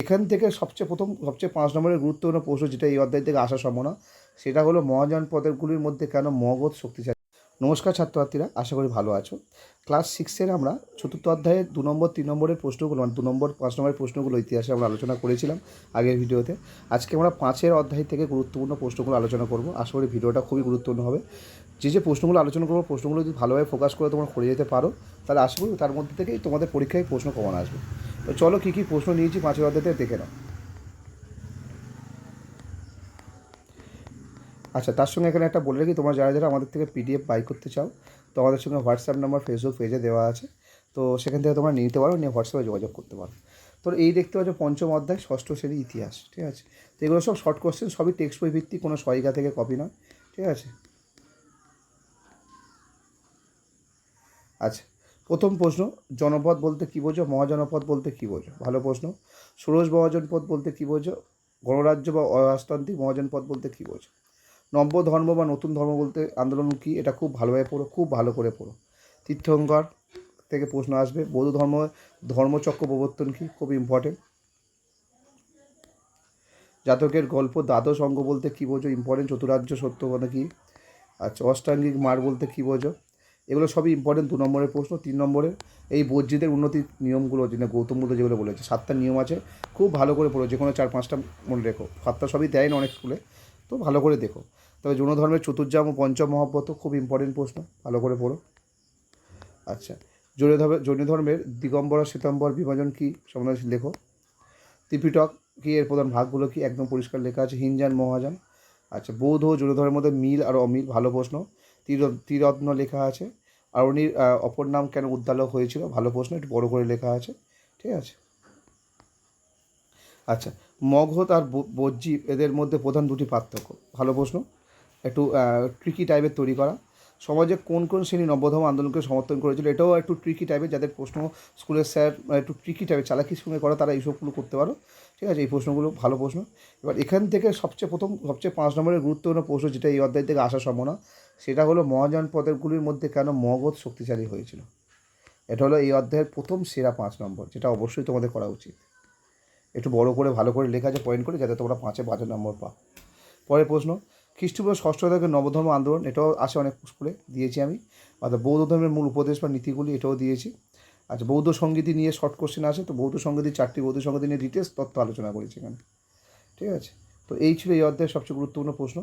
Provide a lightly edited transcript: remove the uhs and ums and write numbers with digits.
এখান থেকে সবচেয়ে 5 নম্বরের গুরুত্বপূর্ণ প্রশ্ন যেটা এই অধ্যায় থেকে আসার সম্ভাবনা, সেটা হলো মহাযান পদেরগুলির মধ্যে কেন মগধ শক্তিশালী। নমস্কার ছাত্রছাত্রীরা, আশা করি ভালো আছো। ক্লাস 6-এর আমরা চতুর্থ অধ্যায়ের 2 নম্বর 3 নম্বরের প্রশ্নগুলো, মানে 2 নম্বর 5 নম্বরের প্রশ্নগুলো ইতিহাসে আমরা আলোচনা করেছিলাম আগের ভিডিওতে। আজকে আমরা 5-এর অধ্যায় থেকে গুরুত্বপূর্ণ প্রশ্নগুলো আলোচনা করব। আশা করি ভিডিওটা খুবই গুরুত্বপূর্ণ হবে। যে প্রশ্নগুলো আলোচনা করবো, প্রশ্নগুলো যদি ভালোভাবে ফোকাস করে তোমরা করে যেতে পারো, তাহলে আশা করি তার মধ্যে থেকেই তোমাদের পরীক্ষায় প্রশ্ন কমন আসবে। তো চলো কী কী প্রশ্ন নিয়েছি 5-এর অধ্যায়তে দেখে নাও। আচ্ছা, তার সঙ্গে এখানে একটা বলে রাখি, তোমরা যারা যারা আমাদের থেকে পিডিএফ বাই করতে চাও, তো আমাদের সঙ্গে হোয়াটসঅ্যাপ নাম্বার ফেসবুক পেজে দেওয়া আছে, তো সেখান থেকে তোমরা নিতে পারো, নিয়ে হোয়াটসঅ্যাপে যোগাযোগ করতে পারো। তো এই দেখতে পাচ্ছ পঞ্চম অধ্যায়, ষষ্ঠ শ্রেণী ইতিহাস, ঠিক আছে। তো এগুলো সব শর্ট কোশ্চেন, সবই টেক্সট বই ভিত্তিক, কোনো সহায়িকা থেকে কপি নয়, ঠিক আছে। আচ্ছা, প্রথম প্রশ্ন, জনপদ বলতে কী বোঝো, মহাজনপদ বলতে কী বোঝো? ভালো প্রশ্ন। ষোড়শ মহাজনপদ বলতে কী বোঝো? গণরাজ্য বা অরাজতান্ত্রিক। মহাজনপদ বলতে কী বোঝো? নব্য ধর্ম বা নতুন ধর্ম বলতে আন্দোলন কী? এটা খুব ভালোভাবে পড়ো, খুব ভালো করে পড়ো। তীর্থঙ্কর থেকে প্রশ্ন আসবে। বৌদ্ধ ধর্মচক্র প্রবর্তন কী? খুব ইম্পর্টেন্ট। জাতকের গল্প দ্বাদশ অঙ্গ বলতে কী বোঝো? ইম্পর্টেন্ট। চতুরার্য সত্য মানে কী? আচ্ছা, অষ্টাঙ্গিক মার বলতে কী বোঝো? এগুলো সবই ইম্পর্টেন্ট 2 নম্বরের প্রশ্ন। 3 নম্বরের এই বজ্রীদের উন্নতির নিয়মগুলো, যেটা গৌতম বুদ্ধ যেগুলো বলেছে, 7টা নিয়ম আছে, খুব ভালো করে পড়ো। যে কোনো 4-5টা মনে রেখো, 7টা সবই দেয় না অনেক স্কুলে, তো ভালো করে দেখো। তবে জৈন ধর্মের চতুর্জাম ও পঞ্চম মহাব্রত খুব ইম্পর্টেন্ট প্রশ্ন, ভালো করে পড়ো। আচ্ছা, জৈন ধর্মের দিগম্বর শ্বেতাম্বর বিভাজন কী সম্বন্ধে লেখো। ত্রিপিটক কি, এর প্রধান ভাগগুলো কি, একদম পরিষ্কার লেখা আছে। হিনযান মহাযান। আচ্ছা, বৌদ্ধ ও জৈন ধর্মের মধ্যে মিল আর অমিল, ভালো প্রশ্ন। ত্রিরত্ন লেখা আছে। আরণির অপর নাম কেন উদ্দালক হয়েছিল, ভালো প্রশ্ন, একটু বড় করে লেখা আছে, ঠিক আছে। আচ্ছা, মগধ আর বজ্জী এদের মধ্যে প্রধান দুটি পার্থক্য, ভালো প্রশ্ন, একটু ট্রিকি টাইপের তৈরি করা। সমাজে কোন কোন শ্রেণী নব্যধর্ম আন্দোলনকে সমর্থন করেছিল, এটাও একটু ট্রিকি টাইপের, যাদের প্রশ্ন স্কুলের স্যার একটু ট্রিকি টাইপের চালাকির সঙ্গে করা, তারা এইসবগুলো করতে পারো, ঠিক আছে। এই প্রশ্নগুলো ভালো প্রশ্ন। এবার এখান থেকে সবচেয়ে 5 নম্বরের গুরুত্বপূর্ণ প্রশ্ন যেটা এই অধ্যায় থেকে আসার সম্ভাবনা, সেটা হলো মহাযান পদেরগুলির মধ্যে কেন মগধ শক্তিশালী হয়েছিল। এটা হলো এই অধ্যায়ের প্রথম সেরা 5 নম্বর, যেটা অবশ্যই তোমাদের করা উচিত। একটু বড় করে ভালো করে লেখা আছে, পয়েন্ট করে, যাতে তোমরা 5-এ 5 নম্বর পাও। পরের প্রশ্ন, খ্রিস্টপূর্ব ষষ্ঠ শতকের নবধর্ম আন্দোলন, এটাও আসে অনেক স্কুলে, দিয়েছি আমি। অর্থাৎ বৌদ্ধ ধর্মের মূল উপদেশ বা নীতিগুলি, এটাও দিয়েছি। আচ্ছা, বৌদ্ধ সঙ্গীতি নিয়ে শর্ট কোশ্চেন আসে, তো বৌদ্ধ সঙ্গীতি 4টি বৌদ্ধ সঙ্গীতি নিয়ে ডিটেলস তথ্য আলোচনা করেছি এখানে, ঠিক আছে। তো এই ছিল এই অধ্যায়ের সবচেয়ে গুরুত্বপূর্ণ প্রশ্ন।